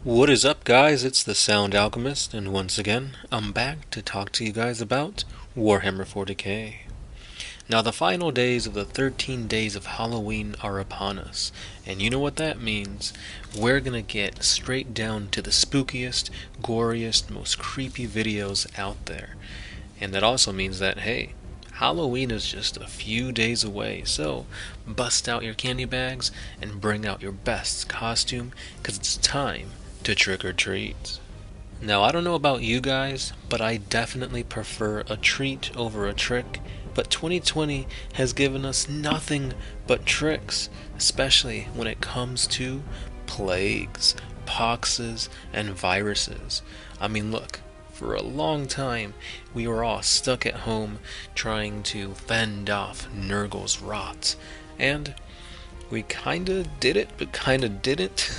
What is up, guys? It's the Sound Alchemist, and once again, I'm back to talk to you guys about Warhammer 40K. Now, the final days of the 13 days of Halloween are upon us, and you know what that means. We're gonna get straight down to the spookiest, goriest, most creepy videos out there. And that also means that, hey, Halloween is just a few days away, so bust out your candy bags and bring out your best costume, because it's time to trick or treat. Now, I don't know about you guys, but I definitely prefer a treat over a trick. But 2020 has given us nothing but tricks, especially when it comes to plagues, poxes, and viruses. I mean, look, for a long time, we were all stuck at home trying to fend off Nergo's rot. And we kinda did it, but kinda didn't.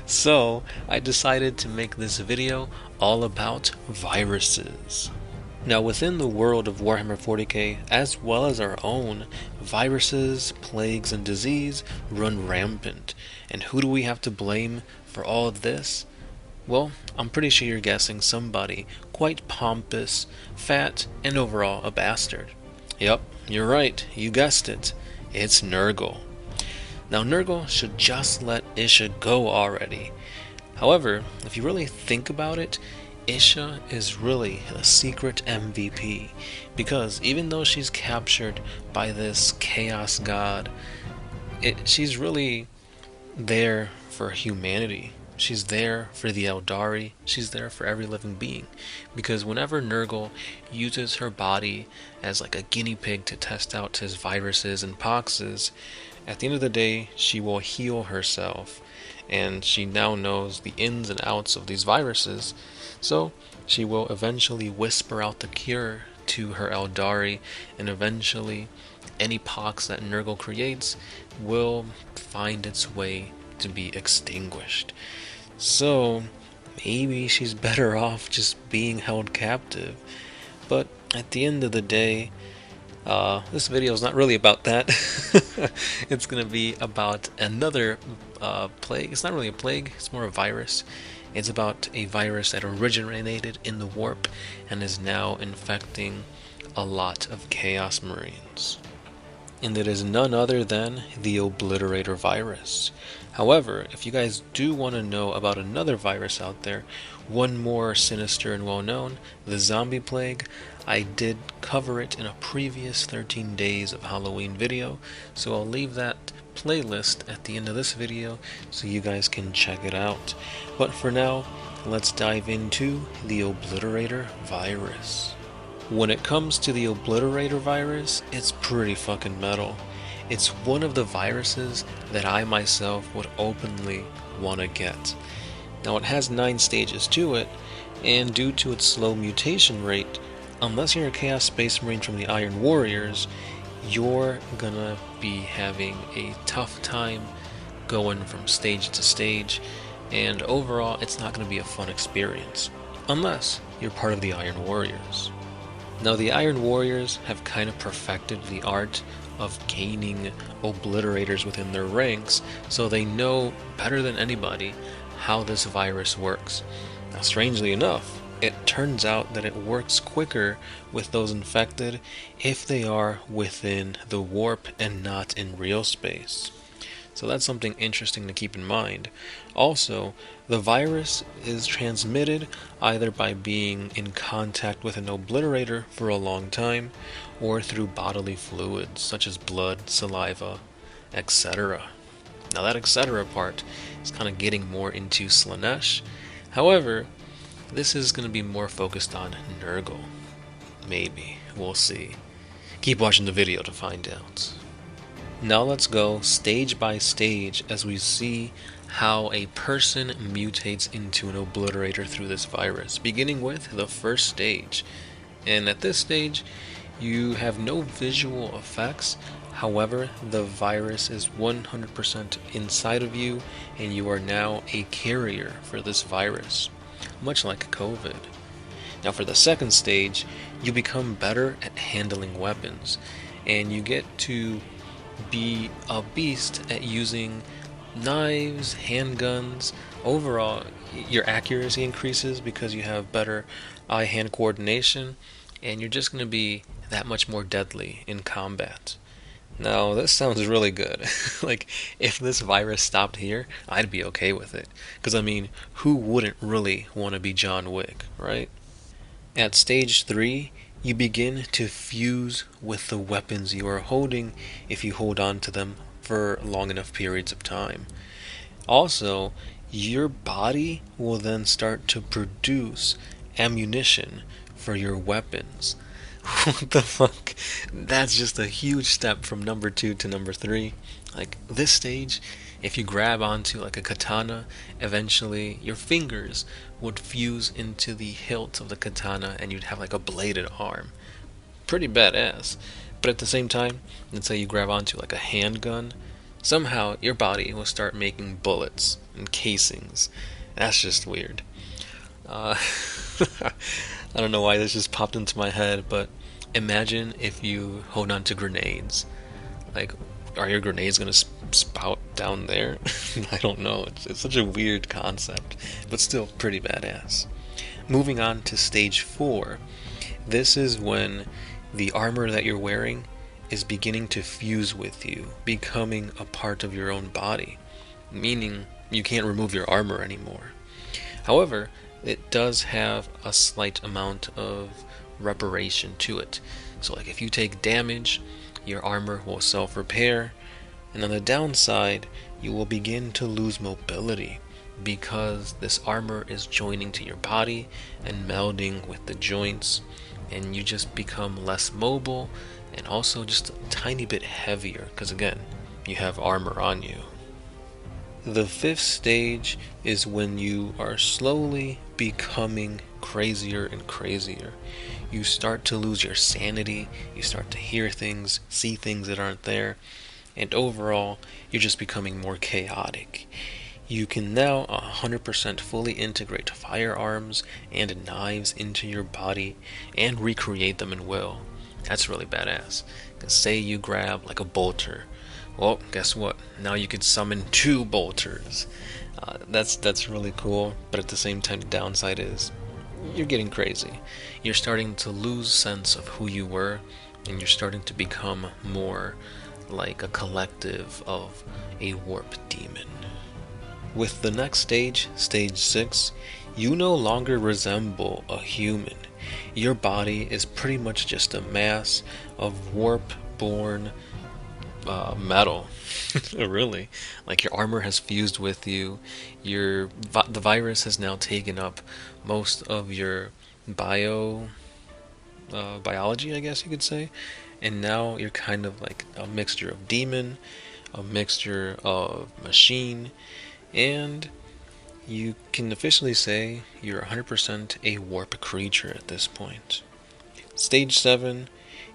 So, I decided to make this video all about viruses. Now, within the world of Warhammer 40k, as well as our own, viruses, plagues, and disease run rampant. And who do we have to blame for all of this? Well, I'm pretty sure you're guessing somebody quite pompous, fat, and overall a bastard. Yep, you're right, you guessed it. It's Nergo. Now, Nergo should just let Isha go already. However, if you really think about it, Isha is really a secret MVP, because even though she's captured by this chaos god, she's really there for humanity. She's there for the Eldari, she's there for every living being, because whenever Nergal uses her body as like a guinea pig to test out his viruses and poxes, at the end of the day, she will heal herself, and she now knows the ins and outs of these viruses, so she will eventually whisper out the cure to her Eldari, and eventually any pox that Nergal creates will find its way to be extinguished. So maybe she's better off just being held captive. But at the end of the day, this video is not really about that. It's going to be about another plague. It's not really a plague, it's more a virus. It's about a virus that originated in the warp and is now infecting a lot of Chaos Marines. And it is none other than the Obliterator Virus. However, if you guys do want to know about another virus out there, one more sinister and well known, the Zombie Plague, I did cover it in a previous 13 days of Halloween video, so I'll leave that playlist at the end of this video so you guys can check it out. But for now, let's dive into the Obliterator Virus. When it comes to the Obliterator Virus, it's pretty fucking metal. It's one of the viruses that I myself would openly want to get. Now, it has 9 stages to it, and due to its slow mutation rate, unless you're a Chaos Space Marine from the Iron Warriors, you're gonna be having a tough time going from stage to stage, and overall it's not gonna be a fun experience, unless you're part of the Iron Warriors. Now, the Iron Warriors have kind of perfected the art of gaining obliterators within their ranks, so they know better than anybody how this virus works. Now, strangely enough, it turns out that it works quicker with those infected if they are within the warp and not in real space. So that's something interesting to keep in mind. Also, the virus is transmitted either by being in contact with an obliterator for a long time, or through bodily fluids such as blood, saliva, etc. Now, that etc. part is kind of getting more into Slanesh. However, this is going to be more focused on Nergal. Maybe. We'll see. Keep watching the video to find out. Now let's go stage by stage as we see how a person mutates into an obliterator through this virus, beginning with the first stage. And at this stage, you have no visual effects. However, the virus is 100% inside of you, and you are now a carrier for this virus, much like COVID. Now, for the second stage, you become better at handling weapons, and you get to be a beast at using knives, handguns. Overall, your accuracy increases because you have better eye-hand coordination, and you're just going to be that much more deadly in combat. Now, this sounds really good. Like, if this virus stopped here, I'd be okay with it. Because, I mean, who wouldn't really want to be John Wick, right? At stage 3, you begin to fuse with the weapons you are holding if you hold on to them for long enough periods of time. Also, your body will then start to produce ammunition for your weapons. What the fuck? That's just a huge step from number 2 to number 3. Like, this stage, if you grab onto like a katana, eventually your fingers would fuse into the hilt of the katana and you'd have like a bladed arm. Pretty badass. But at the same time, let's say you grab onto like a handgun, somehow your body will start making bullets and casings. That's just weird. I don't know why this just popped into my head, but imagine if you hold on to grenades. Like, are your grenades going to spout down there? I don't know. It's such a weird concept, but still pretty badass. Moving on to stage 4. This is when the armor that you're wearing is beginning to fuse with you, becoming a part of your own body, meaning you can't remove your armor anymore. However, it does have a slight amount of reparation to it. So like if you take damage, your armor will self-repair, and on the downside, you will begin to lose mobility because this armor is joining to your body and melding with the joints, and you just become less mobile and also just a tiny bit heavier because again, you have armor on you. The 5th stage is when you are slowly becoming crazier and crazier. You start to lose your sanity, you start to hear things, see things that aren't there, and overall, you're just becoming more chaotic. You can now 100% fully integrate firearms and knives into your body and recreate them in will. That's really badass. Say you grab like a bolter. Well, guess what? Now you can summon 2 bolters. That's really cool, but at the same time, the downside is you're getting crazy. You're starting to lose sense of who you were, and you're starting to become more like a collective of a warp demon. With the next stage, stage 6, you no longer resemble a human. Your body is pretty much just a mass of warp-born metal. Really, like your armor has fused with you. The virus has now taken up most of your biology, I guess you could say, and now you're kind of like a mixture of demon, a mixture of machine, and you can officially say you're 100% a warp creature at this point. Stage 7,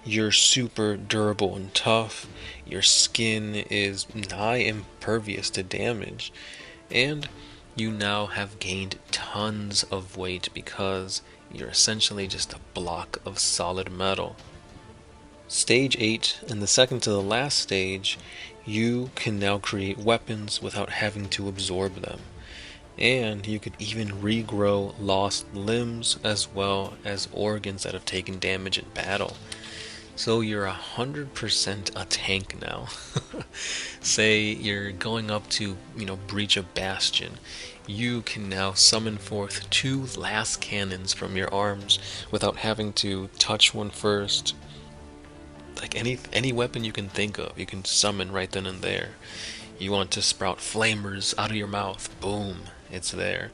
you're super durable and tough, your skin is nigh impervious to damage, and you now have gained tons of weight because you're essentially just a block of solid metal. Stage 8, and the second to the last stage, you can now create weapons without having to absorb them. And you could even regrow lost limbs as well as organs that have taken damage in battle. So you're 100% a tank now. Say you're going up to, breach a bastion. You can now summon forth 2 last cannons from your arms without having to touch one first. Like any weapon you can think of, you can summon right then and there. You want to sprout flamers out of your mouth, boom, it's there.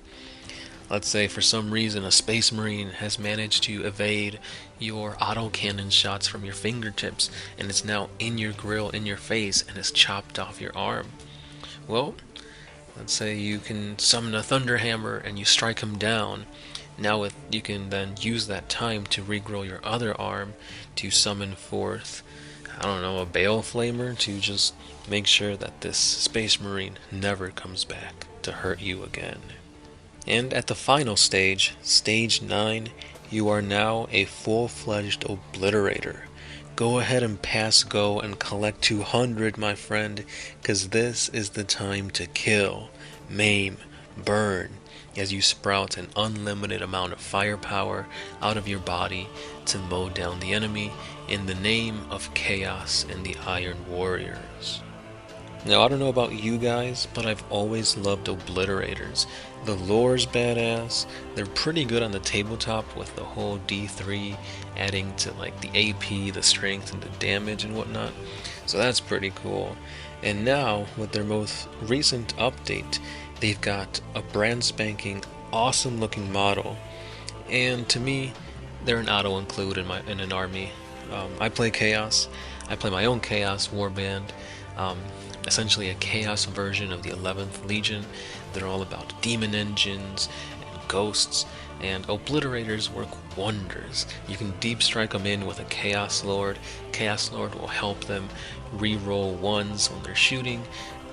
Let's say for some reason a space marine has managed to evade your autocannon shots from your fingertips and it's now in your grill, in your face, and has chopped off your arm. Well, let's say you can summon a thunderhammer and you strike him down. Now you can then use that time to regrow your other arm to summon forth, a bale flamer to just make sure that this space marine never comes back to hurt you again. And at the final stage, stage 9, You are now a full-fledged Obliterator. Go ahead and pass go and collect 200, my friend, because this is the time to kill, maim, burn, as you sprout an unlimited amount of firepower out of your body to mow down the enemy in the name of Chaos and the Iron Warriors. Now, I don't know about you guys, but I've always loved Obliterators. The lore's badass, they're pretty good on the tabletop with the whole D3 adding to like the AP, the strength, and the damage and whatnot. So that's pretty cool. And now, with their most recent update, they've got a brand spanking, awesome looking model. And to me, they're an auto include in an army. I play Chaos. I play my own Chaos Warband. Essentially a Chaos version of the 11th Legion. They're all about demon engines and ghosts, and Obliterators work wonders. You can deep strike them in with a Chaos Lord. Chaos Lord will help them re-roll ones when they're shooting,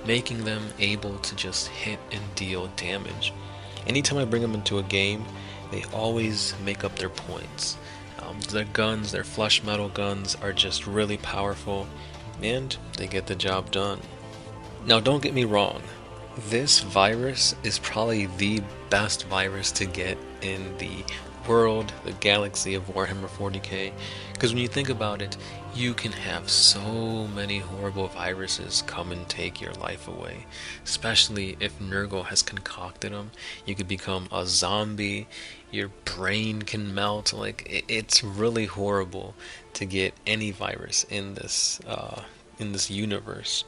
making them able to just hit and deal damage. Anytime I bring them into a game, they always make up their points. Their guns, their flush metal guns, are just really powerful, and they get the job done. Now, don't get me wrong, this virus is probably the best virus to get in the world, the galaxy of Warhammer 40K, because when you think about it, you can have so many horrible viruses come and take your life away, especially if Nergo has concocted them. You could become a zombie, your brain can melt, like it's really horrible to get any virus in this universe.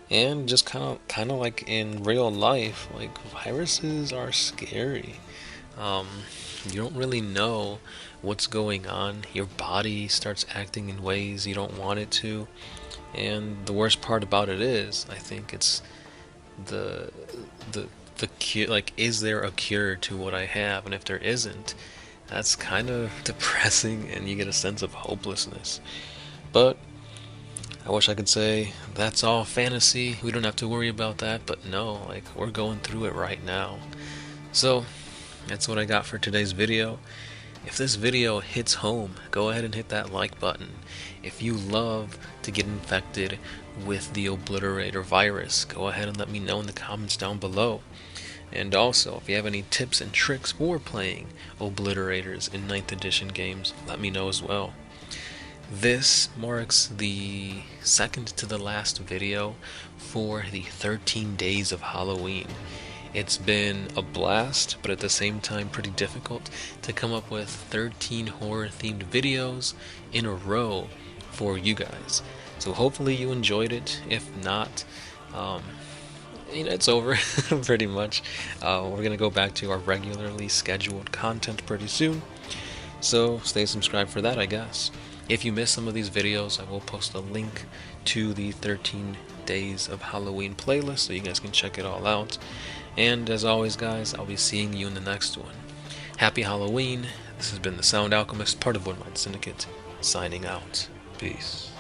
And just kind of like in real life, like viruses are scary. You don't really know what's going on. Your body starts acting in ways you don't want it to. And the worst part about it is, I think it's the cure. Like, is there a cure to what I have? And if there isn't, that's kind of depressing, and you get a sense of hopelessness. But I wish I could say that's all fantasy, we don't have to worry about that, but no, like, we're going through it right now. So that's what I got for today's video. If this video hits home, go ahead and hit that like button. If you love to get infected with the Obliterator virus, go ahead and let me know in the comments down below. And also, if you have any tips and tricks for playing Obliterators in 9th edition games, let me know as well. This marks the second to the last video for the 13 days of Halloween. It's been a blast, but at the same time pretty difficult to come up with 13 horror-themed videos in a row for you guys. So hopefully you enjoyed it. If not, it's over pretty much. We're gonna go back to our regularly scheduled content pretty soon. So stay subscribed for that, I guess. If you missed some of these videos, I will post a link to the 13 Days of Halloween playlist so you guys can check it all out. And as always, guys, I'll be seeing you in the next one. Happy Halloween. This has been the Sound Alchemist, part of Woodmine Syndicate, signing out. Peace.